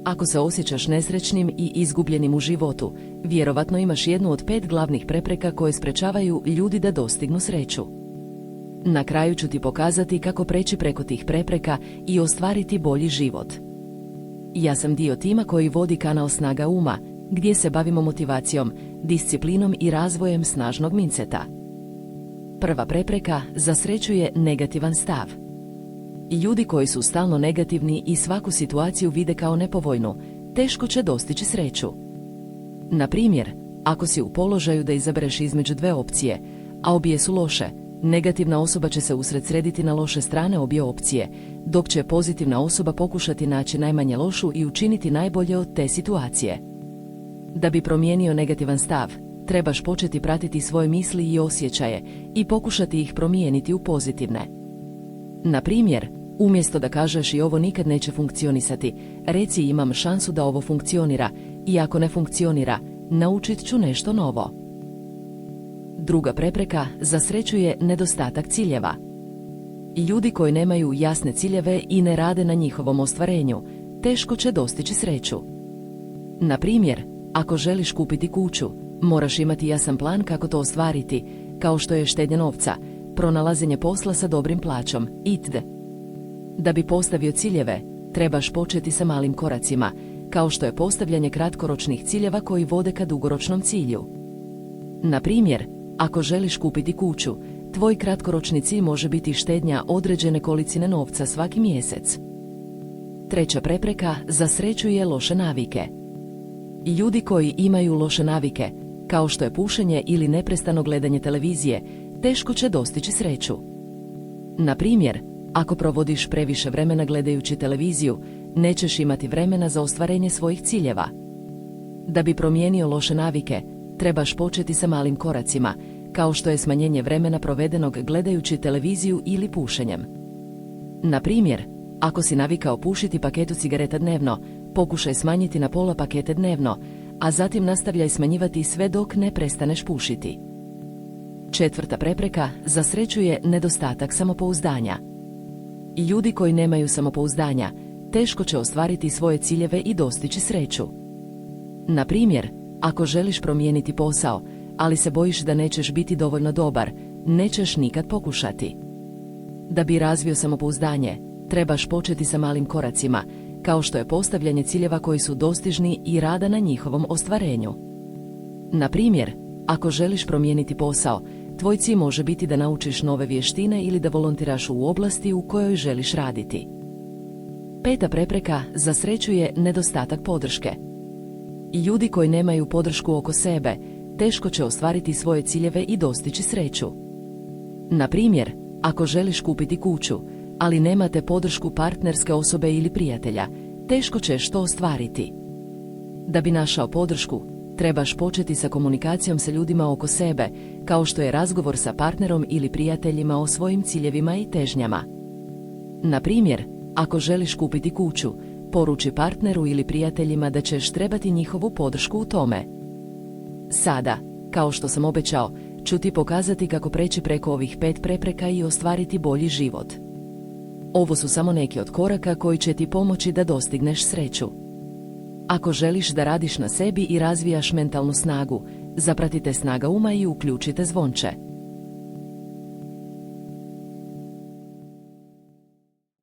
Ako se osjećaš nesrećnim i izgubljenim u životu, vjerovatno imaš jednu od 5 glavnih prepreka koje sprečavaju ljudi da dostignu sreću. Na kraju ću ti pokazati kako preći preko tih prepreka i ostvariti bolji život. Ja sam dio tima koji vodi kanal Snaga uma, gdje se bavimo motivacijom, disciplinom i razvojem snažnog mindseta. Prva prepreka za sreću je negativan stav. Ljudi koji su stalno negativni i svaku situaciju vide kao nepovoljnu, teško će dostići sreću. Na primjer, ako si u položaju da izabereš između 2 opcije, a obje su loše, negativna osoba će se usredsrediti na loše strane obje opcije, dok će pozitivna osoba pokušati naći najmanje lošu i učiniti najbolje od te situacije. Da bi promijenio negativan stav, trebaš početi pratiti svoje misli i osjećaje i pokušati ih promijeniti u pozitivne. Na primjer, umjesto da kažeš i ovo nikad neće funkcionisati, reci imam šansu da ovo funkcionira i ako ne funkcionira, naučit ću nešto novo. Druga prepreka za sreću je nedostatak ciljeva. Ljudi koji nemaju jasne ciljeve i ne rade na njihovom ostvarenju, teško će dostići sreću. Na primjer, ako želiš kupiti kuću, moraš imati jasan plan kako to ostvariti, kao što je štednja novca, pronalaženje posla sa dobrim plaćom, itd. Da bi postavio ciljeve, trebaš početi sa malim koracima, kao što je postavljanje kratkoročnih ciljeva koji vode ka dugoročnom cilju. Na primjer, ako želiš kupiti kuću, tvoj kratkoročni cilj može biti štednja određene količine novca svaki mjesec. Treća prepreka za sreću je loše navike. Ljudi koji imaju loše navike, kao što je pušenje ili neprestano gledanje televizije, teško će dostići sreću. Na primjer, ako provodiš previše vremena gledajući televiziju, nećeš imati vremena za ostvarenje svojih ciljeva. Da bi promijenio loše navike, trebaš početi sa malim koracima, kao što je smanjenje vremena provedenog gledajući televiziju ili pušenjem. Na primjer, ako si navikao pušiti paketu cigareta dnevno, pokušaj smanjiti na pola pakete dnevno, a zatim nastavljaj smanjivati sve dok ne prestaneš pušiti. Četvrta prepreka za sreću je nedostatak samopouzdanja. Ljudi koji nemaju samopouzdanja, teško će ostvariti svoje ciljeve i dostići sreću. Na primjer, ako želiš promijeniti posao, ali se bojiš da nećeš biti dovoljno dobar, nećeš nikad pokušati. Da bi razvio samopouzdanje, trebaš početi sa malim koracima, kao što je postavljanje ciljeva koji su dostižni i rada na njihovom ostvarenju. Na primjer, ako želiš promijeniti posao, tvoj cilj može biti da naučiš nove vještine ili da volontiraš u oblasti u kojoj želiš raditi. Peta prepreka za sreću je nedostatak podrške. Ljudi koji nemaju podršku oko sebe, teško će ostvariti svoje ciljeve i dostići sreću. Na primjer, ako želiš kupiti kuću, ali nemate podršku partnerske osobe ili prijatelja, teško ćeš to ostvariti. Da bi našao podršku, trebaš početi sa komunikacijom sa ljudima oko sebe, kao što je razgovor sa partnerom ili prijateljima o svojim ciljevima i težnjama. Na primjer, ako želiš kupiti kuću, poruči partneru ili prijateljima da ćeš trebati njihovu podršku u tome. Sada, kao što sam obećao, ću ti pokazati kako preći preko ovih 5 prepreka i ostvariti bolji život. Ovo su samo neki od koraka koji će ti pomoći da dostigneš sreću. Ako želiš da radiš na sebi i razvijaš mentalnu snagu, zapratite Snaga uma i uključite zvonče.